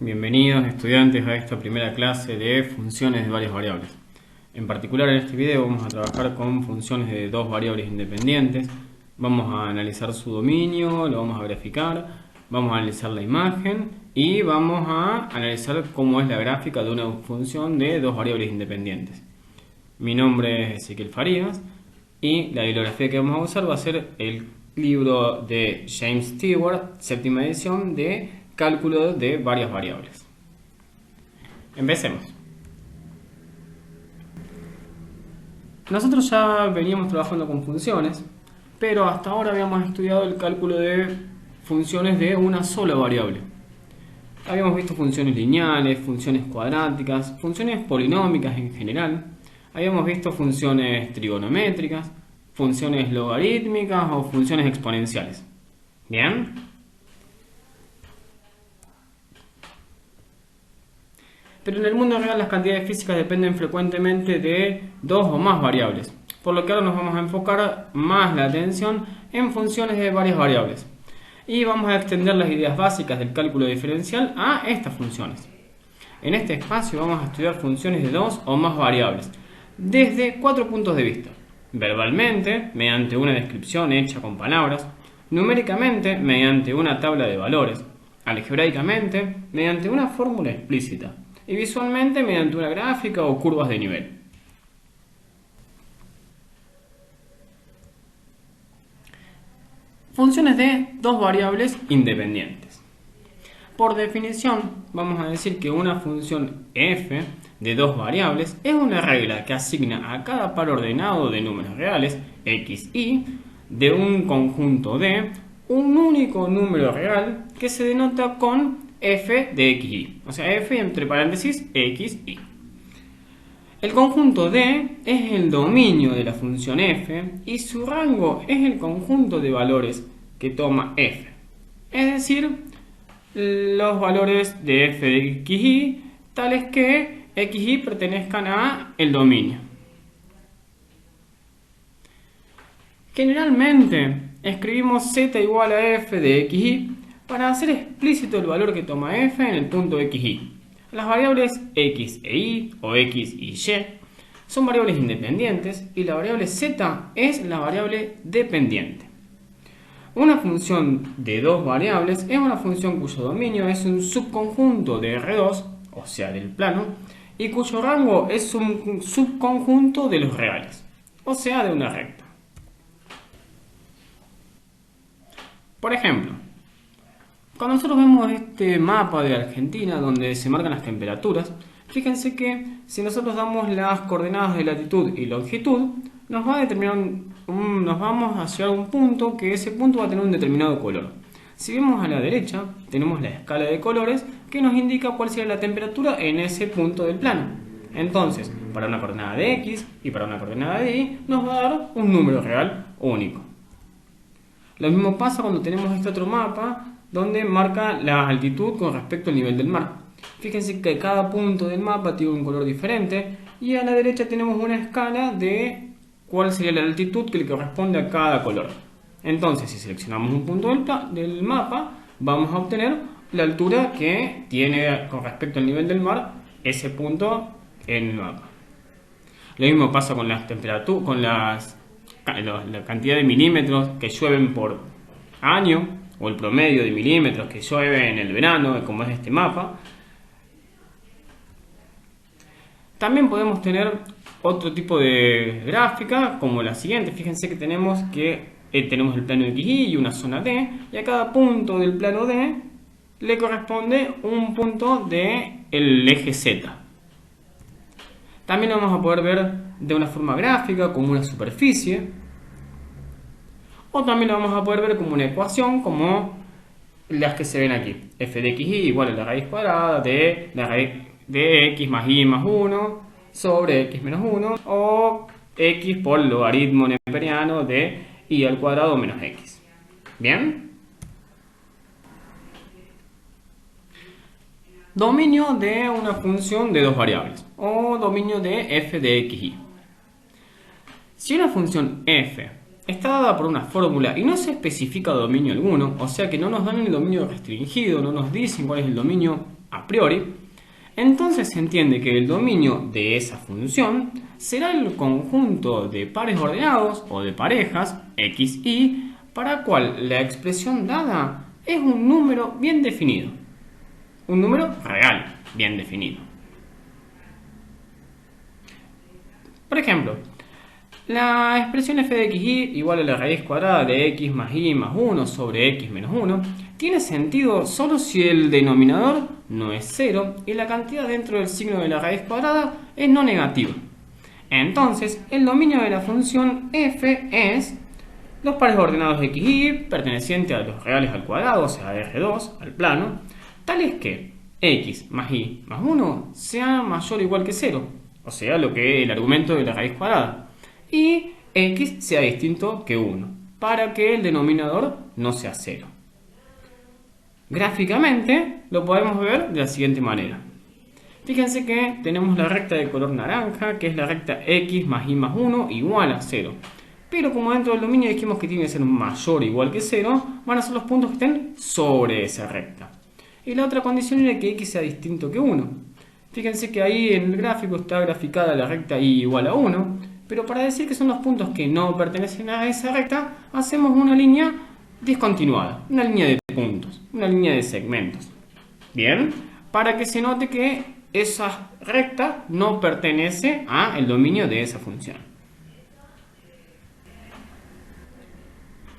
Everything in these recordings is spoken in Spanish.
Bienvenidos estudiantes a esta primera clase de funciones de varias variables. En particular en este video vamos a trabajar con funciones de dos variables independientes. Vamos a analizar su dominio, lo vamos a graficar, vamos a analizar la imagen y vamos a analizar cómo es la gráfica de una función de dos variables independientes. Mi nombre es Ezequiel Farías y la bibliografía que vamos a usar va a ser el libro de James Stewart, séptima edición de cálculo de varias variables. Empecemos. Nosotros ya veníamos trabajando con funciones, pero hasta ahora habíamos estudiado el cálculo de funciones de una sola variable. Habíamos visto funciones lineales, funciones cuadráticas, funciones polinómicas en general. Habíamos visto funciones trigonométricas, funciones logarítmicas o funciones exponenciales. ¿Bien? Pero en el mundo real las cantidades físicas dependen frecuentemente de dos o más variables, por lo que ahora nos vamos a enfocar más la atención en funciones de varias variables. Y vamos a extender las ideas básicas del cálculo diferencial a estas funciones. En este espacio vamos a estudiar funciones de dos o más variables, desde cuatro puntos de vista. Verbalmente, mediante una descripción hecha con palabras; numéricamente, mediante una tabla de valores; algebraicamente, mediante una fórmula explícita; y visualmente mediante una gráfica o curvas de nivel. Funciones de dos variables independientes. Por definición, vamos a decir que una función f de dos variables es una regla que asigna a cada par ordenado de números reales, x, y, de un conjunto de un único número real que se denota con f de x, y. O sea, f entre paréntesis x, y. El conjunto D es el dominio de la función f y su rango es el conjunto de valores que toma f. Es decir, los valores de f de x, y tales que x, y pertenezcan a el dominio. Generalmente escribimos z igual a f de x, y para hacer explícito el valor que toma f en el punto x, y. Las variables x e y o x y y son variables independientes y la variable z es la variable dependiente. Una función de dos variables es una función cuyo dominio es un subconjunto de R2, o sea del plano, y cuyo rango es un subconjunto de los reales, o sea de una recta. Por ejemplo, cuando nosotros vemos este mapa de Argentina donde se marcan las temperaturas, fíjense que si nosotros damos las coordenadas de latitud y longitud, nos vamos a llegar a un punto que ese punto va a tener un determinado color. Si vemos a la derecha, tenemos la escala de colores que nos indica cuál sería la temperatura en ese punto del plano. Entonces, para una coordenada de x y para una coordenada de y, nos va a dar un número real único. Lo mismo pasa cuando tenemos este otro mapa donde marca la altitud con respecto al nivel del mar. Fíjense que cada punto del mapa tiene un color diferente y a la derecha tenemos una escala de cuál sería la altitud que le corresponde a cada color. Entonces, si seleccionamos un punto del mapa, vamos a obtener la altura que tiene con respecto al nivel del mar ese punto en el mapa. Lo mismo pasa con las temperaturas, con la cantidad de milímetros que llueven por año, o el promedio de milímetros que llueve en el verano, como es este mapa. También podemos tener otro tipo de gráfica, como la siguiente. Fíjense que tenemos el plano x, y una zona D, y a cada punto del plano D le corresponde un punto del eje Z. También lo vamos a poder ver de una forma gráfica, como una superficie. O también lo vamos a poder ver como una ecuación, como las que se ven aquí. F de x, y igual a la raíz cuadrada de la raíz de x más y más 1 sobre x menos 1, o x por logaritmo neperiano de y al cuadrado menos x. ¿Bien? Dominio de una función de dos variables, o dominio de f de x, y. Si una función f está dada por una fórmula y no se especifica dominio alguno, o sea que no nos dan el dominio restringido, no nos dicen cuál es el dominio a priori, entonces se entiende que el dominio de esa función será el conjunto de pares ordenados o de parejas x, y, para cual la expresión dada es un número bien definido. Un número real bien definido. Por ejemplo, la expresión f de xy igual a la raíz cuadrada de x más y más 1 sobre x menos 1 tiene sentido solo si el denominador no es 0 y la cantidad dentro del signo de la raíz cuadrada es no negativa. Entonces, el dominio de la función f es los pares ordenados de x y pertenecientes a los reales al cuadrado, o sea, R2, al plano, tales que x más y más 1 sea mayor o igual que 0, o sea, lo que es el argumento de la raíz cuadrada, y x sea distinto que 1, para que el denominador no sea 0. Gráficamente lo podemos ver de la siguiente manera. Fíjense que tenemos la recta de color naranja, que es la recta x más y más 1 igual a 0. Pero como dentro del dominio dijimos que tiene que ser mayor o igual que 0, van a ser los puntos que estén sobre esa recta. Y la otra condición era que x sea distinto que 1. Fíjense que ahí en el gráfico está graficada la recta y igual a 1, pero para decir que son los puntos que no pertenecen a esa recta, hacemos una línea discontinuada, una línea de puntos, una línea de segmentos. Bien, para que se note que esa recta no pertenece al dominio de esa función.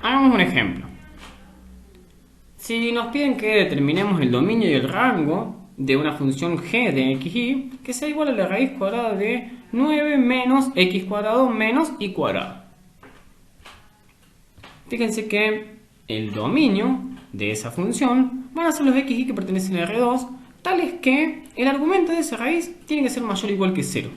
Hagamos un ejemplo. Si nos piden que determinemos el dominio y el rango de una función g de xy que sea igual a la raíz cuadrada de 9 menos x cuadrado menos y cuadrado. Fíjense que el dominio de esa función van a ser los xy que pertenecen a R2, tales que el argumento de esa raíz tiene que ser mayor o igual que 0.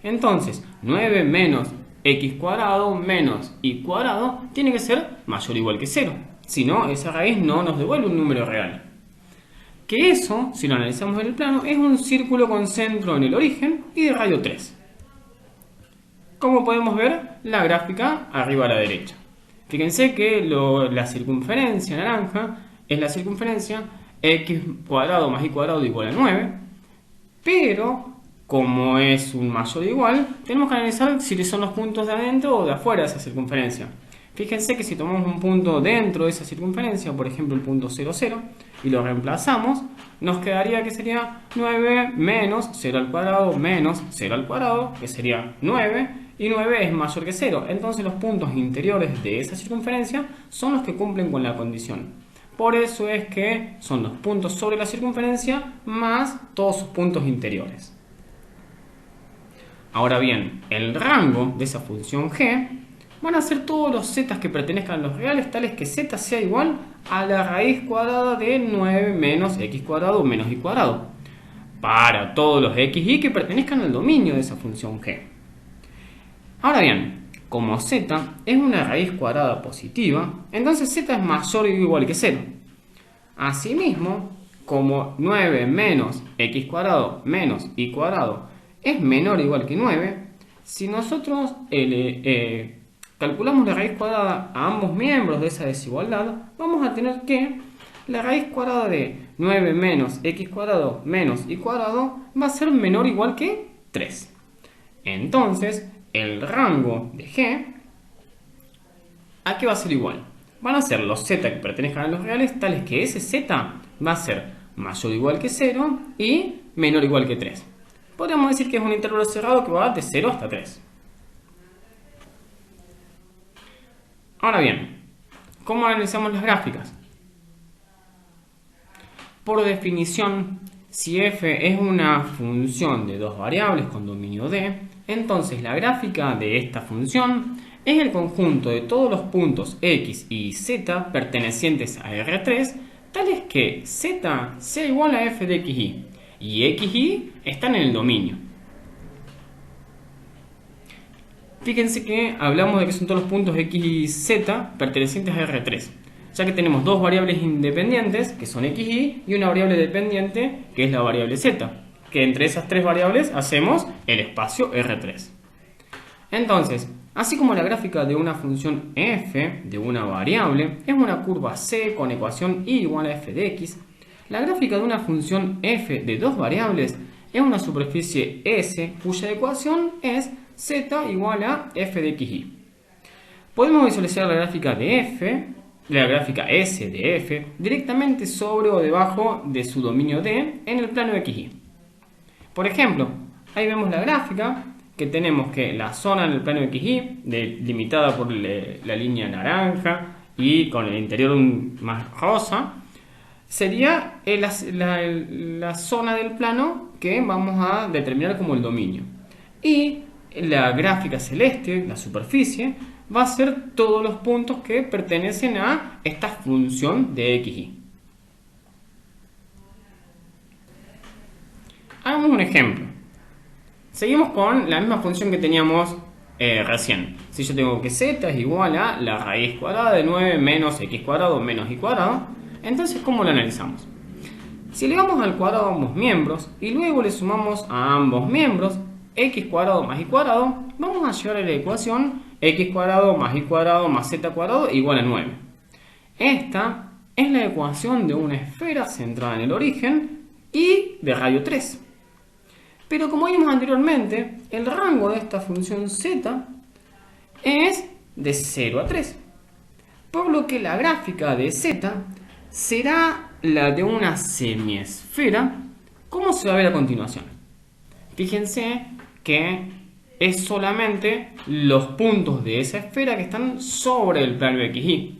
Entonces, 9 menos x cuadrado menos y cuadrado tiene que ser mayor o igual que 0. Si no, esa raíz no nos devuelve un número real. Que eso, si lo analizamos en el plano, es un círculo con centro en el origen y de radio 3. Como podemos ver, la gráfica arriba a la derecha. Fíjense que la circunferencia naranja es la circunferencia x cuadrado más y cuadrado igual a 9, pero como es un mayor o igual, tenemos que analizar si son los puntos de adentro o de afuera de esa circunferencia. Fíjense que si tomamos un punto dentro de esa circunferencia, por ejemplo el punto 0, 0, y lo reemplazamos, nos quedaría que sería 9 menos 0 al cuadrado menos 0 al cuadrado, que sería 9, y 9 es mayor que 0. Entonces los puntos interiores de esa circunferencia son los que cumplen con la condición. Por eso es que son los puntos sobre la circunferencia más todos sus puntos interiores. Ahora bien, el rango de esa función g van a ser todos los z que pertenezcan a los reales, tales que z sea igual a la raíz cuadrada de 9 menos x cuadrado menos y cuadrado, para todos los xy que pertenezcan al dominio de esa función g. Ahora bien, como z es una raíz cuadrada positiva, entonces z es mayor o igual que 0. Asimismo, como 9 menos x cuadrado menos y cuadrado es menor o igual que 9, si nosotros calculamos la raíz cuadrada a ambos miembros de esa desigualdad, vamos a tener que la raíz cuadrada de 9 menos x cuadrado menos y cuadrado va a ser menor o igual que 3. Entonces, el rango de g, ¿a qué va a ser igual? Van a ser los z que pertenezcan a los reales, tales que ese z va a ser mayor o igual que 0 y menor o igual que 3. Podríamos decir que es un intervalo cerrado que va de 0 hasta 3. Ahora bien, ¿cómo analizamos las gráficas? Por definición, si f es una función de dos variables con dominio D, entonces la gráfica de esta función es el conjunto de todos los puntos x y z pertenecientes a R3, tales que z sea igual a f de xy y xy están en el dominio. Fíjense que hablamos de que son todos los puntos x y z pertenecientes a R3, ya que tenemos dos variables independientes, que son xy, y una variable dependiente, que es la variable z, que entre esas tres variables hacemos el espacio R3. Entonces, así como la gráfica de una función f de una variable es una curva c con ecuación y igual a f de x, La gráfica de una función f de dos variables es una superficie S cuya ecuación es z igual a f de xy. Podemos visualizar la gráfica de f, la gráfica S de f, directamente sobre o debajo de su dominio D en el plano xy. Por ejemplo, ahí vemos la gráfica que tenemos que la zona en el plano xy, delimitada por la línea naranja y con el interior más rosa, sería la zona del plano que vamos a determinar como el dominio. Y la gráfica celeste, la superficie, va a ser todos los puntos que pertenecen a esta función de xy. Hagamos un ejemplo. Seguimos con la misma función que teníamos recién. Si yo tengo que z es igual a la raíz cuadrada de 9 menos x cuadrado menos y cuadrado, entonces ¿cómo lo analizamos? Si elevamos al cuadrado a ambos miembros y luego le sumamos a ambos miembros x cuadrado más y cuadrado, vamos a llegar a la ecuación x cuadrado más y cuadrado más z cuadrado igual a 9. Esta es la ecuación de una esfera centrada en el origen y de radio 3. Pero como vimos anteriormente, el rango de esta función z es de 0 a 3. Por lo que la gráfica de z será la de una semiesfera, como se va a ver a continuación. Fíjense que es solamente los puntos de esa esfera que están sobre el plano xy,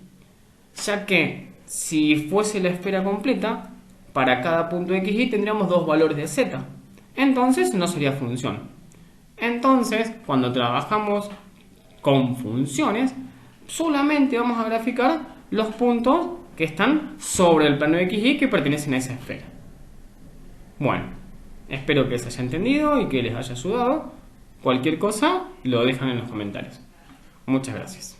ya que si fuese la esfera completa, para cada punto xy tendríamos dos valores de z, entonces no sería función. Entonces, cuando trabajamos con funciones, solamente vamos a graficar los puntos que están sobre el plano xy que pertenecen a esa esfera. Bueno, espero que se haya entendido y que les haya ayudado. Cualquier cosa lo dejan en los comentarios. Muchas gracias.